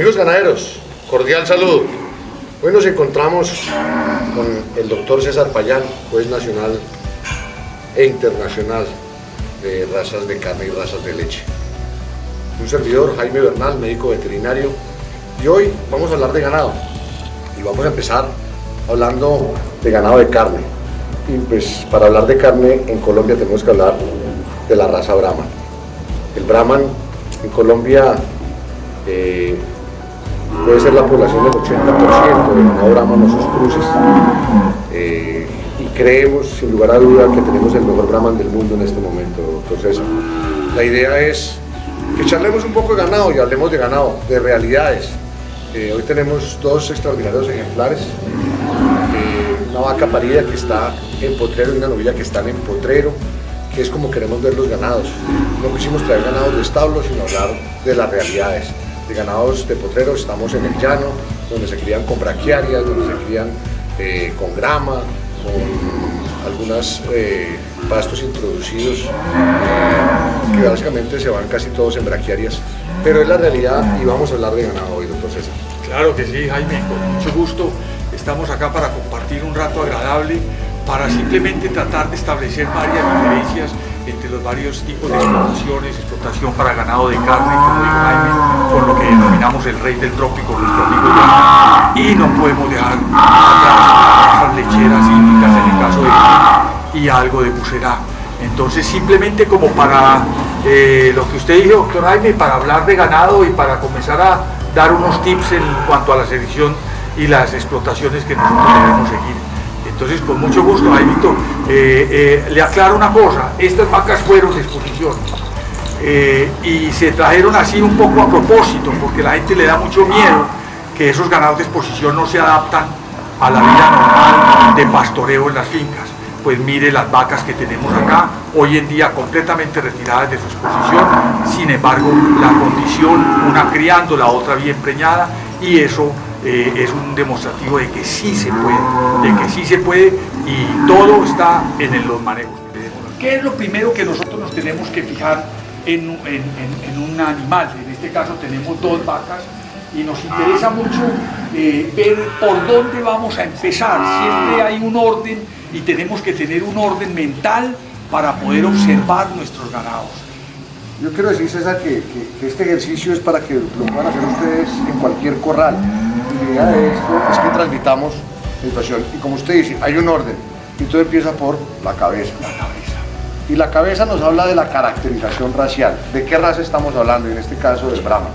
Amigos ganaderos, cordial saludo. Hoy nos encontramos con el doctor César Payán, juez nacional e internacional de razas de carne y razas de leche. Un servidor, Jaime Bernal, médico veterinario, y hoy vamos a hablar de ganado. Y vamos a empezar hablando de ganado de carne. Y pues para hablar de carne en Colombia tenemos que hablar de la raza Brahman. El Brahman en Colombia puede ser la población del 80% de ganado Brahman o sus cruces. Y creemos, sin lugar a duda, que tenemos el mejor Brahman del mundo en este momento, doctor César. La idea es que charlemos un poco de ganado y hablemos de ganado, de realidades. Hoy tenemos dos extraordinarios ejemplares. Una vaca parida que está en potrero y una novilla que están en potrero, que es como queremos ver los ganados. No quisimos traer ganados de establo, sino hablar de las realidades. De ganados de potrero estamos en el llano, donde se crían con braquiarias, donde se crían con grama, con algunos pastos introducidos, que básicamente se van casi todos en braquiarias. Pero es la realidad y vamos a hablar de ganado hoy, doctor César. Claro que sí, Jaime, con mucho gusto. Estamos acá para compartir un rato agradable, para simplemente tratar de establecer varias diferencias entre los varios tipos de explotaciones, explotación para ganado de carne, como dijo Jaime, con lo que denominamos el rey del trópico, nuestro amigo Llano, y no podemos dejar atrás las lecheras hídricas en el caso de y algo de bucerá. Entonces simplemente como para lo que usted dijo, doctor Jaime, para hablar de ganado y para comenzar a dar unos tips en cuanto a la selección y las explotaciones que nosotros debemos seguir. Entonces, con mucho gusto, Jaimito, le aclaro una cosa: estas vacas fueron de exposición y se trajeron así un poco a propósito, porque la gente le da mucho miedo que esos ganados de exposición no se adaptan a la vida normal de pastoreo en las fincas. Pues mire las vacas que tenemos acá, hoy en día completamente retiradas de su exposición, sin embargo, la condición, una criando, la otra bien preñada, y eso es un demostrativo de que sí se puede, y todo está en los manejos. ¿Qué es lo primero que nosotros nos tenemos que fijar en un animal? En este caso tenemos dos vacas y nos interesa mucho ver por dónde vamos a empezar. Siempre hay un orden y tenemos que tener un orden mental para poder observar nuestros ganados. Yo quiero decir, César, que este ejercicio es para que lo puedan hacer ustedes en cualquier corral. La idea de esto es que transmitamos la situación. Y como usted dice, hay un orden. Y todo empieza por la cabeza. Y la cabeza nos habla de la caracterización racial. ¿De qué raza estamos hablando? En este caso, del Brahman.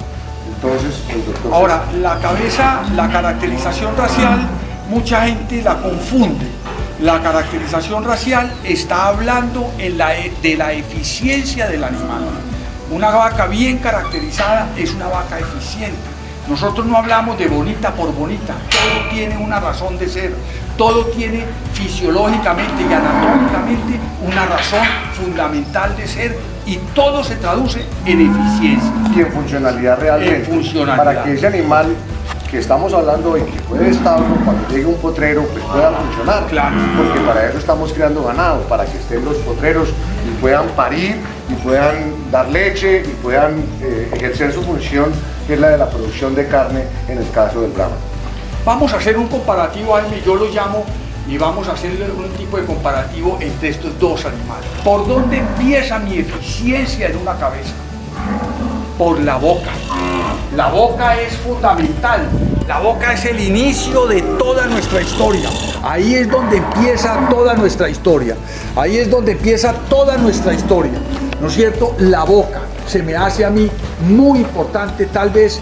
Entonces, el doctor ahora, la cabeza, la caracterización racial, mucha gente la confunde. La caracterización racial está hablando de la eficiencia del animal. Una vaca bien caracterizada es una vaca eficiente. Nosotros no hablamos de bonita por bonita, todo tiene una razón de ser, todo tiene fisiológicamente y anatómicamente una razón fundamental de ser, y todo se traduce en eficiencia. Y en funcionalidad realmente. En funcionalidad. Para que ese animal que estamos hablando hoy, que puede establo, cuando llegue un potrero, pues pueda funcionar. Claro. Porque para eso estamos criando ganado, para que estén los potreros y puedan parir, y puedan dar leche, y puedan ejercer su función, que es la de la producción de carne en el caso del Brahman. Vamos a hacer un comparativo, Jaime, yo lo llamo, y vamos a hacer un tipo de comparativo entre estos dos animales. ¿Por dónde empieza mi eficiencia en una cabeza? Por la boca. La boca es fundamental. La boca es el inicio de toda nuestra historia. Ahí es donde empieza toda nuestra historia. Ahí es donde empieza toda nuestra historia. ¿No es cierto? La boca se me hace a mí muy importante, tal vez,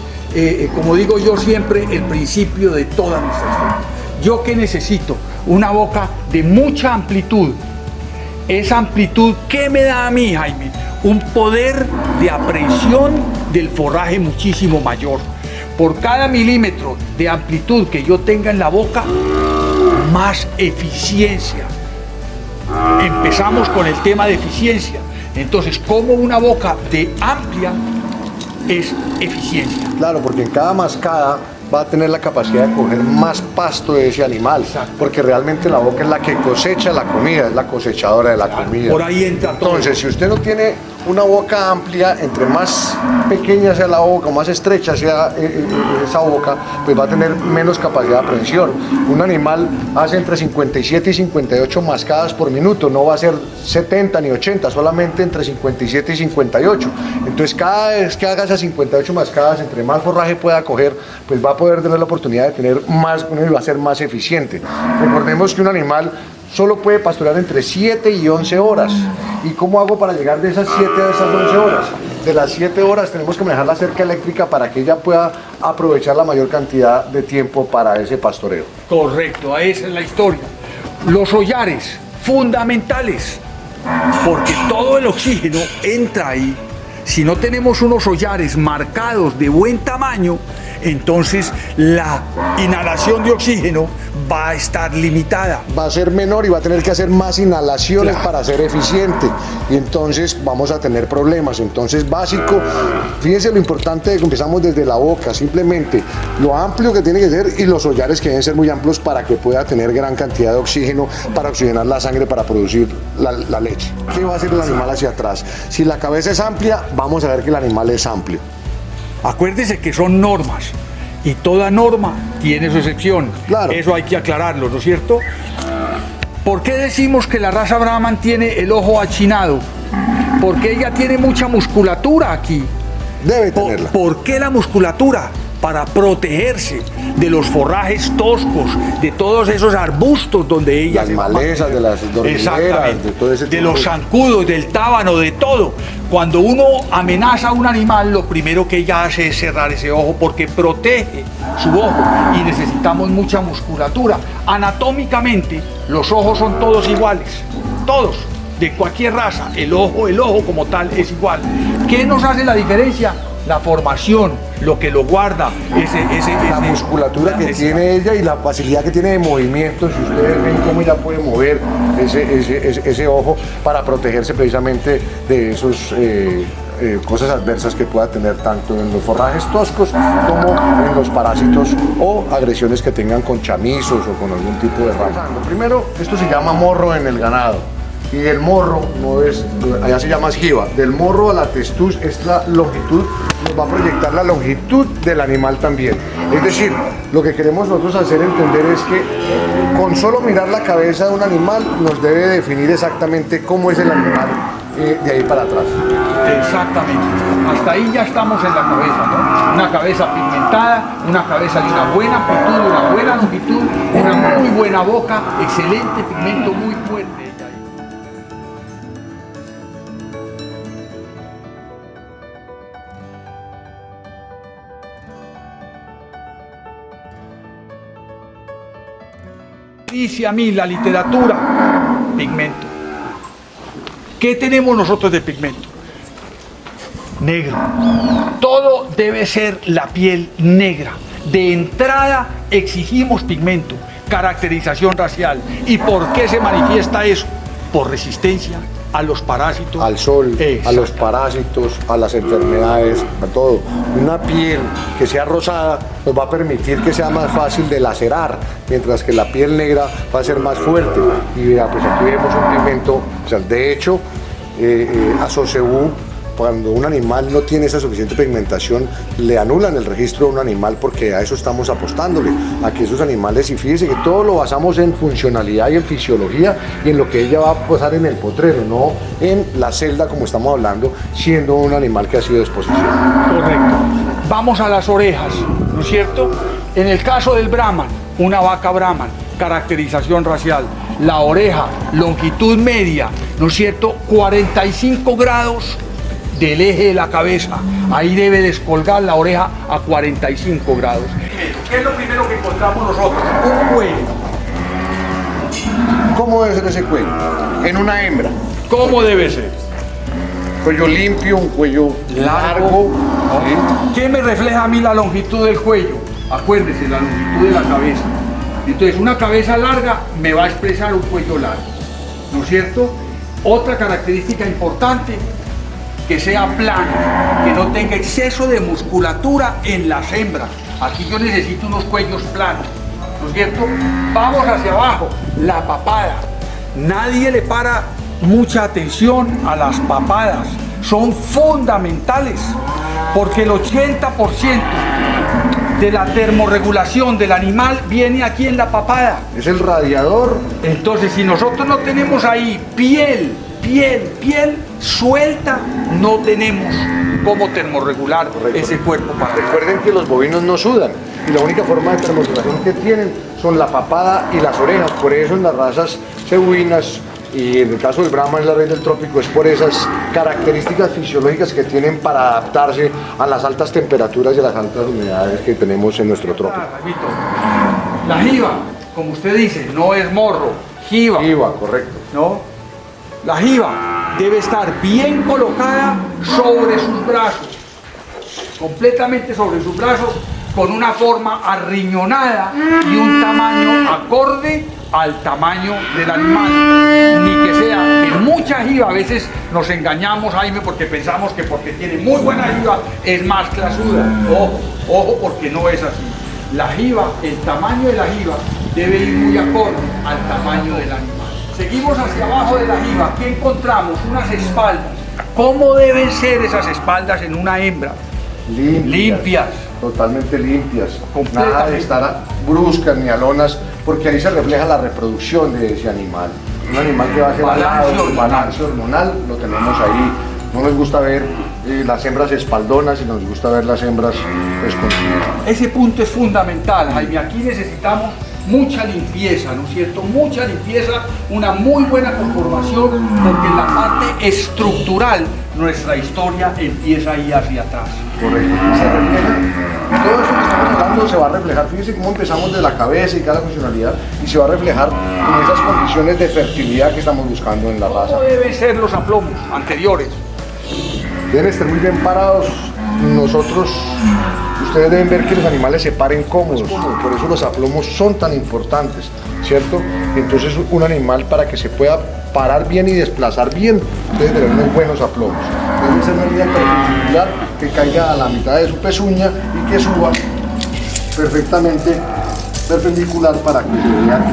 como digo yo siempre, el principio de toda nuestra historia. ¿Yo qué necesito? Una boca de mucha amplitud. Esa amplitud, ¿qué me da a mí, Jaime? Un poder de aprehensión del forraje muchísimo mayor. Por cada milímetro de amplitud que yo tenga en la boca, más eficiencia. Empezamos con el tema de eficiencia. Entonces, como una boca de amplia es eficiencia. Claro, porque en cada mascada va a tener la capacidad de coger más pasto de ese animal, porque realmente la boca es la que cosecha la comida, es la cosechadora de la comida. Por ahí entra todo. Entonces, si usted no tiene una boca amplia, entre más pequeña sea la boca, más estrecha sea esa boca, pues va a tener menos capacidad de aprehensión. Un animal hace entre 57 y 58 mascadas por minuto, no va a ser 70 ni 80, solamente entre 57 y 58. Entonces, cada vez que haga esas 58 mascadas, entre más forraje pueda coger, pues va a poder tener la oportunidad de tener más, y va a ser más eficiente. Recordemos que un animal solo puede pastorear entre 7 y 11 horas. ¿Y cómo hago para llegar de esas 7 a esas 11 horas? De las 7 horas tenemos que manejar la cerca eléctrica para que ella pueda aprovechar la mayor cantidad de tiempo para ese pastoreo. Correcto, esa es la historia. Los hollares, fundamentales, porque todo el oxígeno entra ahí. Si no tenemos unos hollares marcados de buen tamaño, entonces la inhalación de oxígeno va a estar limitada. Va a ser menor y va a tener que hacer más inhalaciones para ser eficiente. Y entonces vamos a tener problemas. Entonces, básico, fíjense lo importante de que empezamos desde la boca, simplemente lo amplio que tiene que ser y los hollares que deben ser muy amplios para que pueda tener gran cantidad de oxígeno para oxigenar la sangre para producir la leche. ¿Qué va a hacer el animal hacia atrás? Si la cabeza es amplia, vamos a ver que el animal es amplio. Acuérdese que son normas y toda norma tiene su excepción. Claro. Eso hay que aclararlo, ¿no es cierto? ¿Por qué decimos que la raza Brahman tiene el ojo achinado? Porque ella tiene mucha musculatura aquí. Debe tenerla. ¿Por qué la musculatura? Para protegerse de los forrajes toscos, de todos esos arbustos donde ella las malezas, de las dormideras, de todo ese tipo de los zancudos, del tábano, de todo. Cuando uno amenaza a un animal, lo primero que ella hace es cerrar ese ojo porque protege su ojo y necesitamos mucha musculatura. Anatómicamente, los ojos son todos iguales, todos, de cualquier raza. El ojo como tal es igual. ¿Qué nos hace la diferencia? La formación, lo que lo guarda, la musculatura que tiene ella y la facilidad que tiene de movimiento. Si ustedes ven cómo ella puede mover ese ojo para protegerse precisamente de esos cosas adversas que pueda tener tanto en los forrajes toscos como en los parásitos o agresiones que tengan con chamizos o con algún tipo de rama. Primero, esto se llama morro en el ganado. Y el morro no es, allá se llama esquiva, del morro a la testuz es la longitud, nos va a proyectar la longitud del animal también. Es decir, lo que queremos nosotros hacer entender es que con solo mirar la cabeza de un animal nos debe definir exactamente cómo es el animal de ahí para atrás. Exactamente, hasta ahí ya estamos en la cabeza, ¿no? Una cabeza pigmentada, una cabeza de una buena amplitud, de una buena longitud, una muy buena boca, excelente pigmento, muy fuerte. Dice a mí la literatura, pigmento. ¿Qué tenemos nosotros de pigmento? Negro. Todo debe ser la piel negra. De entrada exigimos pigmento, caracterización racial. ¿Y por qué se manifiesta eso? Por resistencia a los parásitos. Al sol, a los parásitos, a las enfermedades, a todo. Una piel que sea rosada nos va a permitir que sea más fácil de lacerar, mientras que la piel negra va a ser más fuerte. Y vea, pues aquí vemos un pigmento, o sea, de hecho, a Sosebú, cuando un animal no tiene esa suficiente pigmentación, le anulan el registro de un animal porque a eso estamos apostándole, a que esos animales, y fíjese que todo lo basamos en funcionalidad y en fisiología y en lo que ella va a pasar en el potrero, no en la celda como estamos hablando, siendo un animal que ha sido de exposición. Correcto. Vamos a las orejas, ¿no es cierto? En el caso del Brahman, una vaca Brahman, caracterización racial, la oreja, longitud media, ¿no es cierto? 45 grados del eje de la cabeza. Ahí debe descolgar la oreja a 45 grados. ¿Qué es lo primero que encontramos nosotros? Un cuello. ¿Cómo debe ser ese cuello? En una hembra. ¿Cómo debe ser? Cuello limpio, un cuello largo. ¿Sí? ¿Qué me refleja a mí la longitud del cuello? Acuérdese, la longitud de la cabeza. Entonces, una cabeza larga me va a expresar un cuello largo, ¿no es cierto? Otra característica importante, que sea plano, que no tenga exceso de musculatura en las hembras. Aquí yo necesito unos cuellos planos, ¿no es cierto? Vamos hacia abajo, la papada. Nadie le para mucha atención a las papadas. Son fundamentales, porque el 80% de la termorregulación del animal viene aquí en la papada. Es el radiador. Entonces, si nosotros no tenemos ahí piel suelta, no tenemos cómo termorregular ese cuerpo. Recuerden que los bovinos no sudan y la única forma de termorregulación que tienen son la papada y las orejas. Por eso en las razas cebuinas, y en el caso del Brahma es la red del trópico, es por esas características fisiológicas que tienen para adaptarse a las altas temperaturas y a las altas humedades que tenemos en nuestro trópico. La jiba, como usted dice, no es morro, jiba. Jiba, correcto. ¿No? La jiba debe estar bien colocada sobre sus brazos, completamente sobre sus brazos, con una forma arriñonada y un tamaño acorde al tamaño del animal. Ni que sea en mucha jiba. A veces nos engañamos, Jaime, porque pensamos que porque tiene muy buena jiba es más clasuda. Ojo, porque no es así. La jiba, el tamaño de la jiba debe ir muy acorde al tamaño del animal. Seguimos hacia abajo de la jiba. ¿Qué encontramos? Unas espaldas. ¿Cómo deben ser esas espaldas en una hembra? Limpias. Totalmente limpias. Nada de estar bruscas ni alonas, porque ahí se refleja la reproducción de ese animal. Un animal que va a ser balance hormonal, lo tenemos ahí. No nos gusta ver las hembras espaldonas y nos gusta ver las hembras escondidas. Ese punto es fundamental, Jaime. Aquí necesitamos mucha limpieza, ¿no es cierto? Mucha limpieza, una muy buena conformación, porque en la parte estructural nuestra historia empieza ahí hacia atrás. Correcto. Se refleja, todo eso que estamos hablando se va a reflejar. Fíjense cómo empezamos de la cabeza y cada funcionalidad, y se va a reflejar en esas condiciones de fertilidad que estamos buscando en la raza. ¿Cómo deben ser los aplomos anteriores? Deben estar muy bien parados. Ustedes deben ver que los animales se paren cómodos, por eso los aplomos son tan importantes, ¿cierto? Entonces un animal, para que se pueda parar bien y desplazar bien, debe tener unos buenos aplomos. Debe ser una línea perpendicular que caiga a la mitad de su pezuña y que suba perfectamente perpendicular para que se vea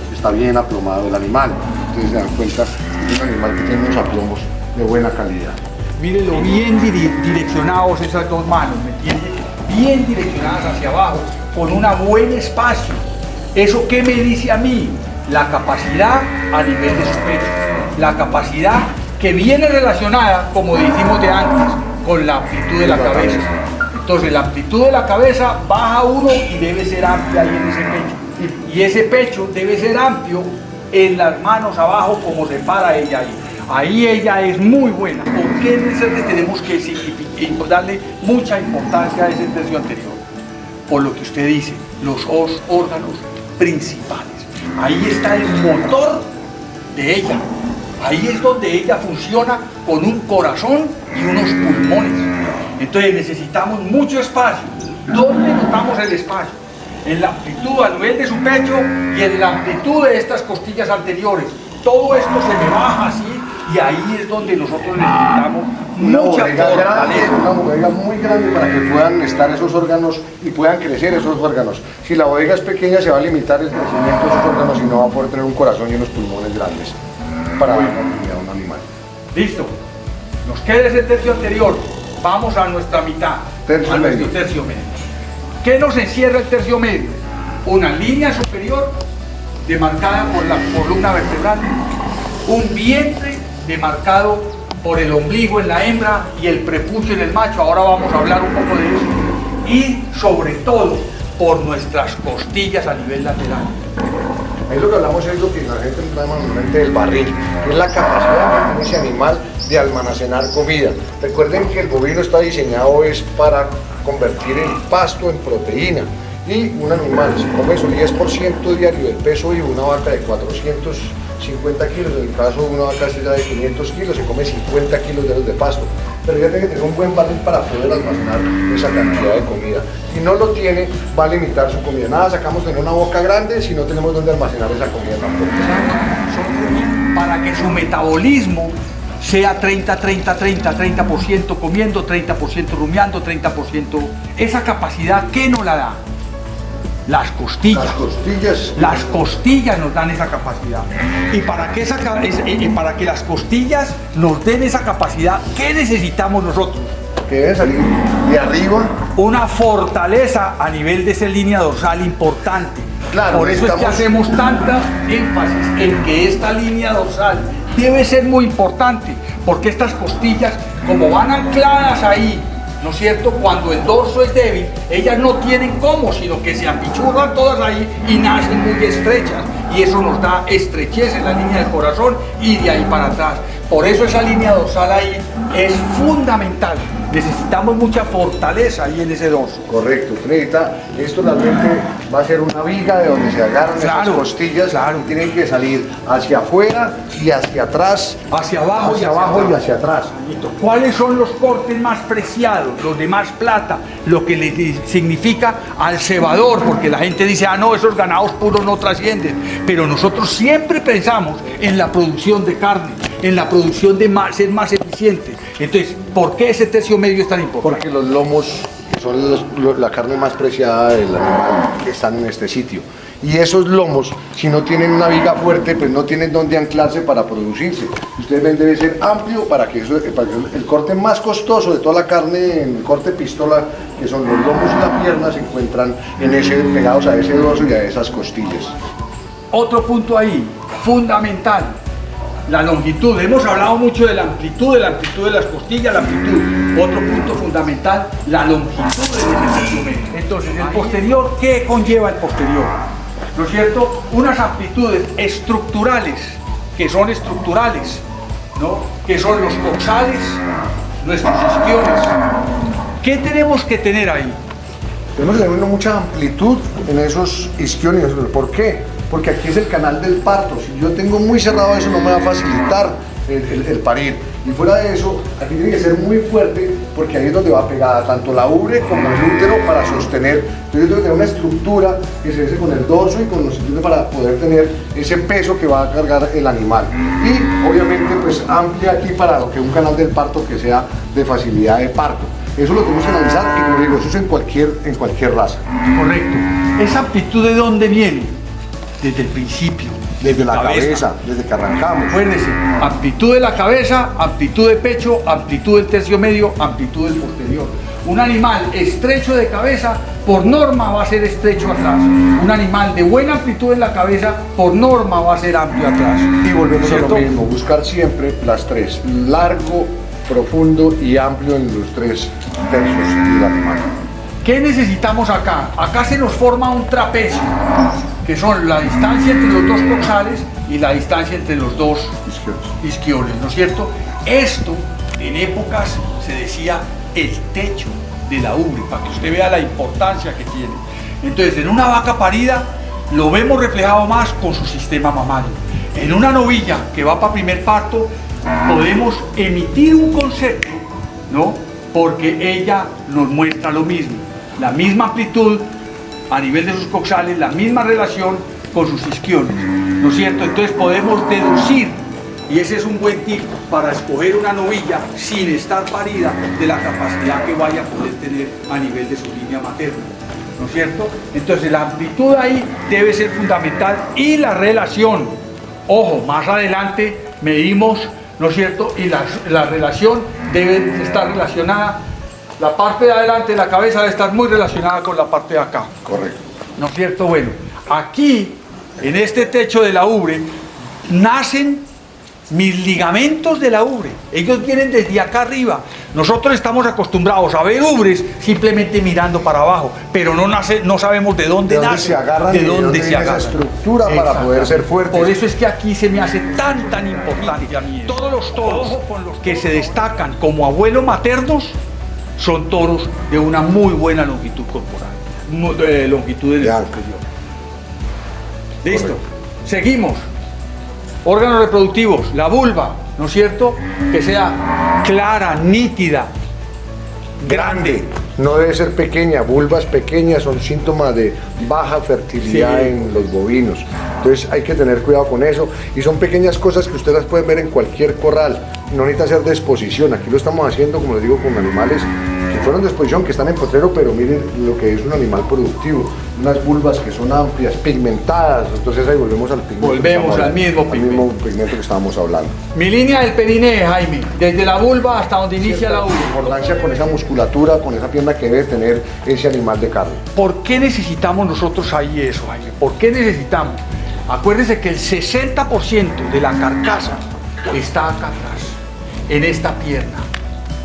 que está bien aplomado el animal. Ustedes se dan cuenta de un animal que tiene unos aplomos de buena calidad. Mírenlo, bien direccionados esas dos manos, ¿me entiende? Bien direccionadas hacia abajo, con un buen espacio. ¿Eso qué me dice a mí? La capacidad a nivel de su pecho. La capacidad que viene relacionada, como dijimos de antes, con la amplitud de la cabeza. Entonces la amplitud de la cabeza baja uno y debe ser amplia ahí en ese pecho. Y ese pecho debe ser amplio en las manos abajo, como se para ella ahí. Ahí ella es muy buena. ¿Por qué en el CERTES tenemos que darle mucha importancia a ese tercio anterior? Por lo que usted dice, los órganos principales. Ahí está el motor de ella. Ahí es donde ella funciona con un corazón y unos pulmones. Entonces necesitamos mucho espacio. ¿Dónde notamos el espacio? En la amplitud a nivel de su pecho y en la amplitud de estas costillas anteriores. Todo esto se me baja así. Y ahí es donde nosotros necesitamos mucha fortaleza. Una bodega muy grande para que puedan estar esos órganos y puedan crecer esos órganos. Si la bodega es pequeña, se va a limitar el crecimiento de esos órganos y no va a poder tener un corazón y unos pulmones grandes para dar comida a un animal. Listo. Nos queda ese tercio anterior. Vamos a nuestra mitad, a nuestro tercio medio. ¿Qué nos encierra el tercio medio? Una línea superior demarcada por la columna vertebral, un vientre demarcado por el ombligo en la hembra y el prepucio en el macho. Ahora vamos a hablar un poco de eso. Y sobre todo por nuestras costillas a nivel lateral. Ahí lo que hablamos es lo que la gente llama normalmente el barril, que es la capacidad que tiene ese animal de almacenar comida. Recuerden que el bovino está diseñado es para convertir el pasto en proteína. Y un animal se come eso 10% diario del peso y una vaca de 450 kilos, en el caso de una vaca de 500 kilos, se come 50 kilos de pasto. Pero ya tiene que tener un buen barril para poder almacenar esa cantidad de comida. Si no lo tiene, va a limitar su comida. Nada sacamos tener una boca grande si no tenemos dónde almacenar esa comida tampoco. Para que su metabolismo sea 30% comiendo, 30% rumiando, 30%. Esa capacidad, ¿qué nos la da? Las costillas. Las costillas nos dan esa capacidad. Y para que las costillas nos den esa capacidad, ¿qué necesitamos nosotros? Que debe salir de arriba. Una fortaleza a nivel de esa línea dorsal importante. Claro, por eso es que hacemos tanta énfasis en que esta línea dorsal debe ser muy importante, porque estas costillas, como van ancladas ahí, ¿no es cierto? Cuando el dorso es débil, ellas no tienen cómo, sino que se apichurran todas ahí y nacen muy estrechas. Y eso nos da estrechez en la línea del corazón y de ahí para atrás. Por eso esa línea dorsal ahí es fundamental. Necesitamos mucha fortaleza ahí en ese dorso. Correcto, esto realmente va a ser una viga de donde se agarran esas costillas, tienen que salir hacia afuera y hacia atrás, hacia abajo y hacia atrás. ¿Cuáles son los cortes más preciados, los de más plata? Lo que le significa al cebador, porque la gente dice, no, esos ganados puros no trascienden, pero nosotros siempre pensamos en la producción de carne, en la producción de ser más eficiente. Entonces, ¿por qué ese tercio medio es tan importante? Porque los lomos, que son la carne más preciada del animal, están en este sitio. Y esos lomos, si no tienen una viga fuerte, pues no tienen dónde anclarse para producirse. Ustedes ven, debe ser amplio para que el corte más costoso de toda la carne, en el corte pistola, que son los lomos y la pierna, se encuentran pegados a ese dorso y a esas costillas. Otro punto ahí, fundamental. La longitud, hemos hablado mucho de la amplitud de las costillas, la amplitud. Otro punto fundamental, la longitud de ese tercio medio. Entonces, el posterior, ¿qué conlleva el posterior? ¿No es cierto? Unas amplitudes estructurales, ¿no? Que son los coxales, nuestros isquiones. ¿Qué tenemos que tener ahí? Tenemos que tener mucha amplitud en esos isquiones. ¿Por qué? Porque aquí es el canal del parto. Si yo tengo muy cerrado eso, no me va a facilitar el parir. Y fuera de eso, aquí tiene que ser muy fuerte, porque ahí es donde va pegada tanto la ubre como el útero para sostener. Entonces yo tengo que tener una estructura que se hace con el dorso y con los isquiones para poder tener ese peso que va a cargar el animal. Y obviamente pues amplia aquí para lo que es un canal del parto que sea de facilidad de parto. Eso lo tenemos que analizar y como digo, eso es en cualquier raza. Correcto. ¿Esa amplitud de dónde viene? Desde el principio. Desde la cabeza, desde que arrancamos. Acuérdense, amplitud de la cabeza, amplitud de pecho, amplitud del tercio medio, amplitud del posterior. Un animal estrecho de cabeza, por norma va a ser estrecho atrás. Un animal de buena amplitud en la cabeza, por norma va a ser amplio atrás. Y volvemos a lo mismo, buscar siempre las tres, largo, profundo y amplio en los tres tercios del animal. ¿Qué necesitamos acá? Acá se nos forma un trapecio, que son la distancia entre los dos coxales y la distancia entre los dos isquiones, ¿no es cierto? Esto, en épocas, se decía el techo de la ubre, para que usted vea la importancia que tiene. Entonces, en una vaca parida, lo vemos reflejado más con su sistema mamario. En una novilla que va para primer parto, podemos emitir un concepto, ¿no? Porque ella nos muestra lo mismo, la misma amplitud a nivel de sus coxales, la misma relación con sus isquiones, ¿no es cierto? Entonces podemos deducir, y ese es un buen tip para escoger una novilla sin estar parida, de la capacidad que vaya a poder tener a nivel de su línea materna, ¿no es cierto? Entonces la amplitud ahí debe ser fundamental y la relación. Ojo, más adelante medimos, ¿no es cierto? Y la relación debe estar relacionada, la parte de adelante de la cabeza debe estar muy relacionada con la parte de acá. Correcto. ¿No es cierto? Bueno, aquí, en este techo de la ubre, nacen mis ligamentos de la ubre. Ellos vienen desde acá arriba. Nosotros estamos acostumbrados a ver ubres simplemente mirando para abajo, pero no sabemos de dónde nacen, se agarran, de dónde se agarran. Esa estructura para poder ser fuertes. Por eso es que aquí se me hace tan importante. Todos los toros que se destacan como abuelos maternos son toros de una muy buena longitud corporal, longitud del posterior. Listo. Correcto. Seguimos. Órganos reproductivos, la vulva, ¿no es cierto? Que sea clara, nítida, grande, no debe ser pequeña, vulvas pequeñas son síntomas de baja fertilidad en los bovinos. Entonces hay que tener cuidado con eso y son pequeñas cosas que ustedes las pueden ver en cualquier corral, no necesita hacer de exposición. Aquí lo estamos haciendo, como les digo, con animales que fueron de exposición, que están en potrero, pero miren lo que es un animal productivo, unas vulvas que son amplias, pigmentadas. Entonces ahí volvemos al pigmento. Volvemos al mismo pigmento que estábamos hablando. Mi línea del periné, Jaime, desde la vulva hasta donde inicia la ubre. Importancia con esa musculatura, con esa pierna que debe tener ese animal de carne. ¿Por qué necesitamos nosotros ahí eso, Jaime? ¿Por qué necesitamos? Acuérdense que el 60% de la carcasa está acá atrás, en esta pierna.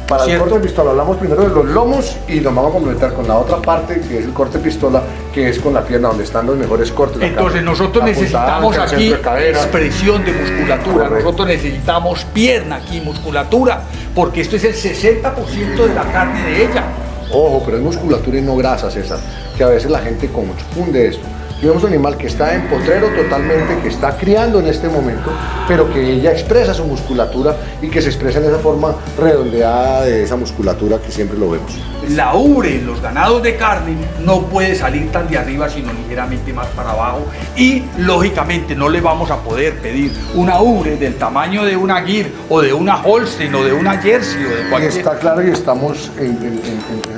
Para el corte de pistola hablamos primero de los lomos y nos vamos a complementar con la otra parte, que es el corte de pistola, que es con la pierna, donde están los mejores cortes. Entonces nosotros necesitamos aquí expresión de musculatura. Correcto. Nosotros necesitamos pierna aquí, musculatura, porque esto es el 60% de la carne de ella. Ojo, pero es musculatura y no grasa, César, que a veces la gente confunde esto. Y vemos un animal que está en potrero totalmente, que está criando en este momento, pero que ella expresa su musculatura y que se expresa en esa forma redondeada de esa musculatura que siempre lo vemos. La ubre en los ganados de carne no puede salir tan de arriba, sino ligeramente más para abajo, y lógicamente no le vamos a poder pedir una ubre del tamaño de una Gir o de una Holstein o de una Jersey o de cualquier... Y está claro, y estamos en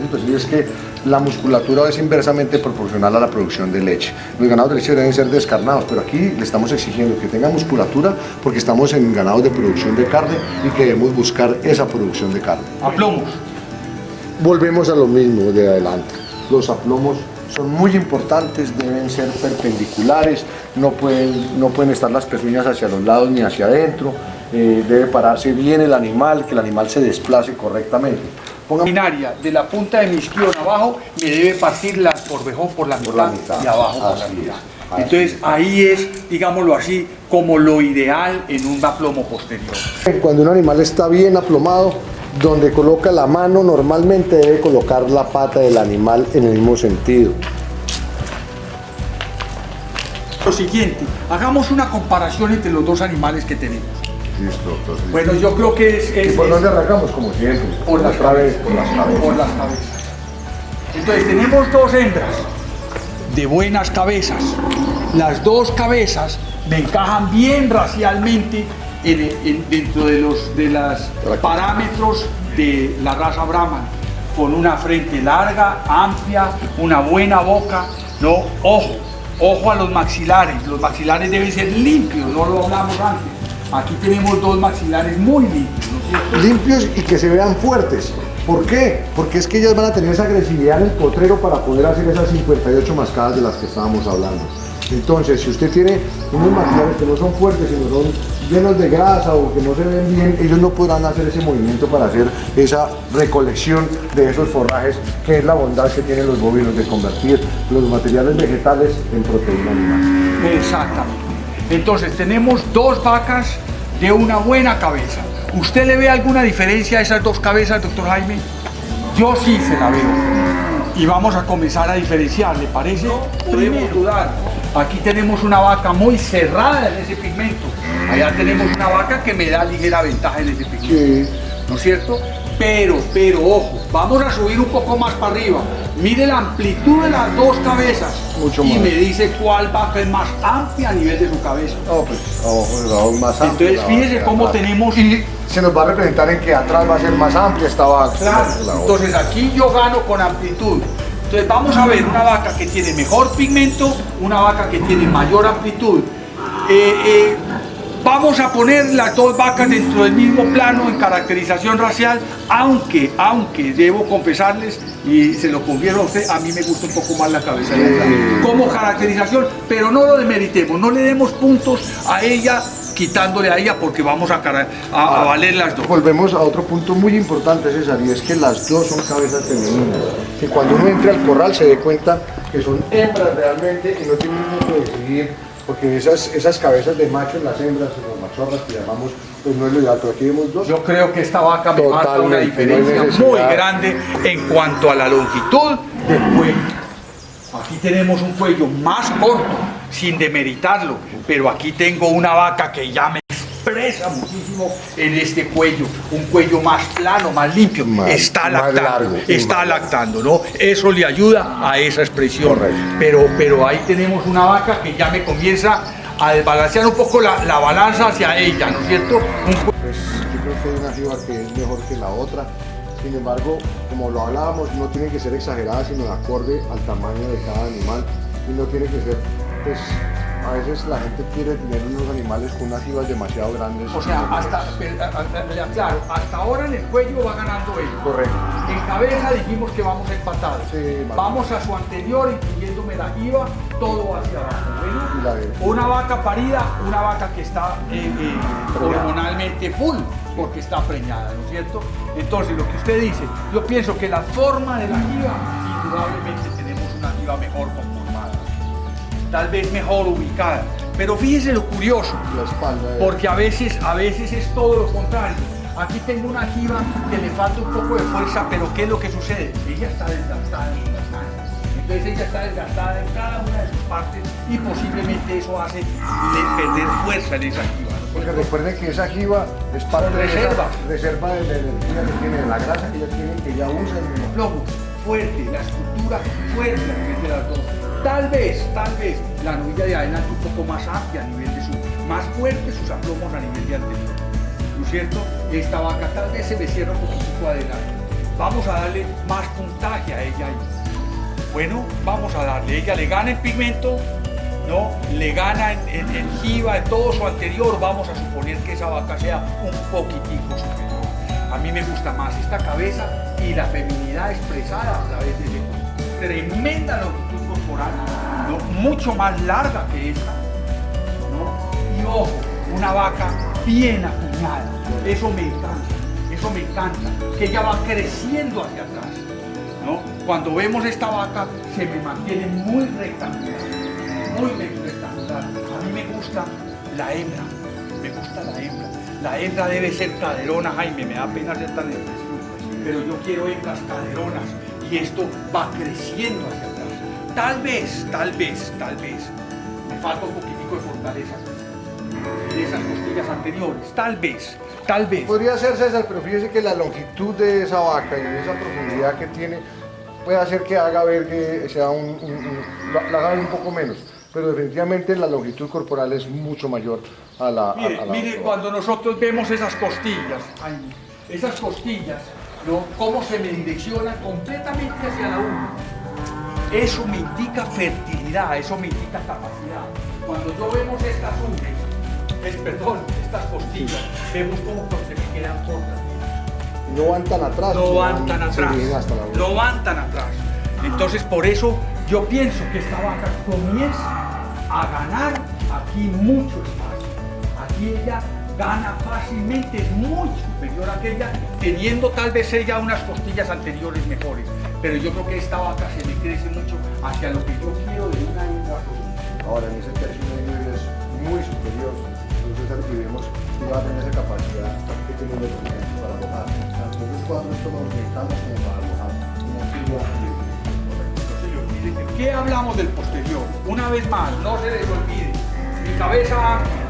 situación, y es que la musculatura es inversamente proporcional a la producción de leche. Los ganados de leche deben ser descarnados, pero aquí le estamos exigiendo que tenga musculatura porque estamos en ganados de producción de carne y que debemos buscar esa producción de carne. Aplomos. Volvemos a lo mismo de adelante. Los aplomos son muy importantes, deben ser perpendiculares, no pueden estar las pezuñas hacia los lados ni hacia adentro, debe pararse bien el animal, que el animal se desplace correctamente. Binaria de la punta de mi isquion abajo me debe partir la corvejón por la mitad y abajo por la mitad. Entonces ahí es, digámoslo así, como lo ideal en un aplomo posterior. Cuando un animal está bien aplomado, donde coloca la mano normalmente debe colocar la pata del animal en el mismo sentido. Lo siguiente, hagamos una comparación entre los dos animales que tenemos. Listo, doctor. Bueno, yo creo que es... ¿Y por dónde arrancamos? Como siempre. Por las cabezas. Por las cabezas. Entonces tenemos dos hembras de buenas cabezas. Las dos cabezas me encajan bien racialmente dentro de los parámetros de la raza Brahman, con una frente larga, amplia, una buena boca, ¿no? Ojo a los maxilares deben ser limpios, no lo hablamos antes. Aquí tenemos dos maxilares muy limpios, ¿no es cierto? Limpios y que se vean fuertes. ¿Por qué? Porque es que ellas van a tener esa agresividad en el potrero para poder hacer esas 58 mascadas de las que estábamos hablando. Entonces, si usted tiene unos maxilares que no son fuertes, sino son llenos de grasa o que no se ven bien, ellos no podrán hacer ese movimiento para hacer esa recolección de esos forrajes, que es la bondad que tienen los bovinos de convertir los materiales vegetales en proteína animal. Exactamente. Entonces, tenemos dos vacas de una buena cabeza. ¿Usted le ve alguna diferencia a esas dos cabezas, doctor Jaime? Yo sí se la veo. Y vamos a comenzar a diferenciar, ¿le parece? Podemos dudar. Aquí tenemos una vaca muy cerrada en ese pigmento. Allá tenemos una vaca que me da ligera ventaja en ese pigmento. Sí. ¿No es cierto? Pero, ojo, vamos a subir un poco más para arriba. Mire la amplitud de las dos cabezas. Mucho y más. me dice cuál vaca es más amplia a nivel de su cabeza. No, pues abajo es más amplia. Entonces, fíjese cómo tenemos... Y se nos va a representar en que atrás va a ser más amplia esta vaca. Claro, entonces aquí yo gano con amplitud. Entonces vamos a ver una vaca que tiene mejor pigmento, una vaca que tiene mayor amplitud. Vamos a poner las dos vacas dentro del mismo plano en caracterización racial, aunque debo confesarles, y se lo confieso a usted, a mí me gusta un poco más la cabeza de ella como caracterización, pero no lo demeritemos, no le demos puntos a ella quitándole a ella, porque vamos a valer las dos. Volvemos a otro punto muy importante, César, y es que las dos son cabezas femeninas. Que cuando uno entre al corral se dé cuenta que son hembras realmente y no tienen mucho que decidir, porque esas cabezas de machos, las hembras, las machorras que llamamos, pues no es lo ideal, pero aquí vemos dos. Yo creo que esta vaca me marca una diferencia muy grande en cuanto a la longitud del cuello. Aquí tenemos un cuello más corto, sin demeritarlo, pero aquí tengo una vaca que ya me expresa muchísimo en este cuello, un cuello más plano, más limpio, está lactando, está lactando, ¿no? Eso le ayuda a esa expresión. Pero ahí tenemos una vaca que ya me comienza a desbalancear un poco la balanza hacia ella, ¿no es cierto? Pues yo creo que hay una jiba que es mejor que la otra. Sin embargo, como lo hablábamos, no tiene que ser exagerada, sino de acorde al tamaño de cada animal. Y no tiene que ser, pues, a veces la gente quiere tener unos animales con unas jibas demasiado grandes. O sea, claro, hasta ahora en el cuello va ganando él. Correcto. En cabeza dijimos que vamos empatados. Sí, vamos a su anterior, incluyéndome la jiba, todo hacia abajo. Bueno, y una vaca parida, una vaca que está hormonalmente full, porque está preñada, ¿no es cierto? Entonces, lo que usted dice, yo pienso que la forma de la jiba, indudablemente tenemos una jiba mejor conformada, tal vez mejor ubicada. Pero fíjese lo curioso, la espalda porque a veces es todo lo contrario. Aquí tengo una jiba que le falta un poco de fuerza, pero ¿qué es lo que sucede? Ella está desgastada en las manos. Entonces ella está desgastada en cada una de sus partes y posiblemente eso hace perder fuerza en esa jiba, ¿no? Porque recuerden que esa jiba es parte de reserva. esa reserva de energía que tiene, de la grasa que ella tiene, que ella usa en el plomo fuerte, la estructura fuerte a nivel de las dos. Tal vez la novilla de adelante un poco más amplia a nivel de más fuerte sus aplomos a nivel de anterior, ¿no es cierto? Esta vaca tal vez se me cierra un poquito adelante. Vamos a darle más puntaje a ella ahí. Bueno, vamos a darle. Ella le gana en pigmento, ¿no? Le gana en jiba, en todo su anterior. Vamos a suponer que esa vaca sea un poquitico superior. A mí me gusta más esta cabeza y la feminidad expresada a través de ella. Tremenda longitud corporal, ¿no? Mucho más larga que esta, ¿no? Y ojo, una vaca bien acuñada. Eso me encanta, que ella va creciendo hacia atrás, ¿no? Cuando vemos esta vaca se me mantiene muy rectangular, muy rectangular. A mí me gusta la hembra, La hembra debe ser caderona, Jaime, me da pena ser tan expresivo, pero yo quiero hembras caderonas y esto va creciendo hacia atrás. Tal vez, me falta un poquitico de fortaleza en esas costillas anteriores, tal vez. Podría ser, César, pero fíjese que la longitud de esa vaca y esa profundidad que tiene puede hacer que haga ver que sea la haga ver un poco menos, pero definitivamente la longitud corporal es mucho mayor a la Mire, cuando nosotros vemos esas costillas, ¿no? Cómo se me direccionan completamente hacia la una. Eso me indica fertilidad, eso me indica capacidad. Cuando yo vemos estas estas costillas, vemos cómo se me quedan cortas. No van tan atrás. No van tan atrás. Entonces, por eso yo pienso que esta vaca comienza a ganar aquí mucho espacio. Aquí ella gana fácilmente, es muy superior a aquella, teniendo tal vez ella unas costillas anteriores mejores. Pero yo creo que esta vaca se me crece mucho hacia lo que yo quiero de una hembra. Ahora, en ese tercio medio es muy superior. Entonces, vivimos que va a tener esa capacidad que tiene el documento para alojar. Entonces, cuando esto lo necesitamos como para alojar una figura ¿Qué hablamos del posterior? Una vez más, no se les olvide. Mi cabeza amplia,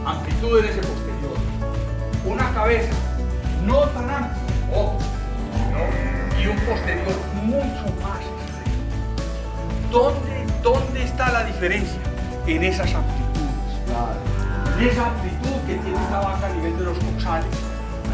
amplitud en ese posterior. Una cabeza no tan amplia, ojo, ¿no? Y un posterior mucho más estrecho. ¿Dónde está la diferencia? En esas amplitudes. En esa amplitud que tiene esta vaca a nivel de los coxales,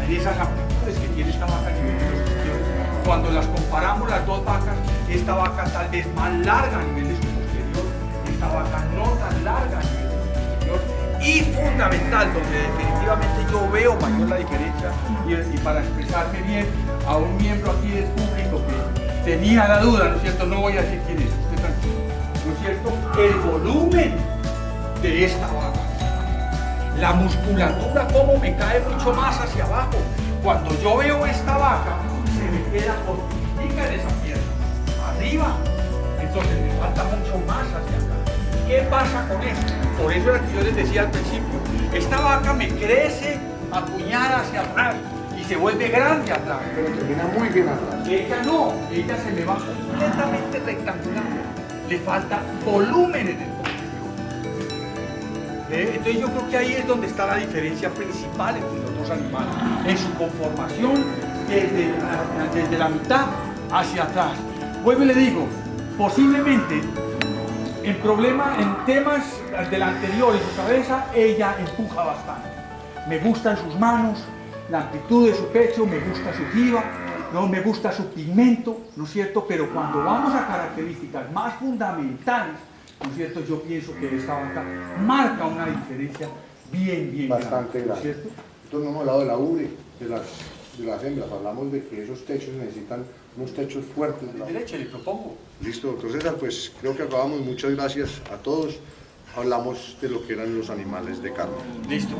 en esas amplitudes que tiene esta vaca a nivel de los posteriores. Cuando las comparamos las dos vacas, esta vaca tal vez más larga a nivel de su posterior, esta vaca no tan larga a nivel de su posterior, y fundamental, donde definitivamente yo veo mayor la diferencia, y para expresarme bien a un miembro aquí del público que tenía la duda, ¿no es cierto? No voy a decir quién es, usted tranquilo, ¿no es cierto? El volumen de esta vaca, la musculatura, cómo me cae mucho más hacia abajo. Cuando yo veo esta vaca, se me queda cortica en esa pierna, arriba, entonces me falta mucho más hacia acá. ¿Qué pasa con esto? Por eso era que yo les decía al principio, esta vaca me crece acuñada hacia atrás y se vuelve grande atrás. Pero termina muy bien atrás. Ella no, ella se me va completamente rectangular, le falta volumen en el posterior. ¿Ve? Entonces yo creo que ahí es donde está la diferencia principal entre los dos animales, en su conformación desde la mitad hacia atrás. Vuelvo y le digo, posiblemente en temas del anterior, en su cabeza, ella empuja bastante. Me gustan sus manos, la amplitud de su pecho, me gusta su jiba, no me gusta su pigmento, ¿no es cierto? Pero cuando vamos a características más fundamentales, ¿no es cierto? Yo pienso que esta vaca marca una diferencia bien bastante grande. ¿no es cierto? Entonces no hemos hablado de la ubre, de las hembras, hablamos de que esos techos necesitan unos techos fuertes. De derecha le propongo. Listo, doctor César, pues creo que acabamos. Muchas gracias a todos. Hablamos de lo que eran los animales de carne. Listo.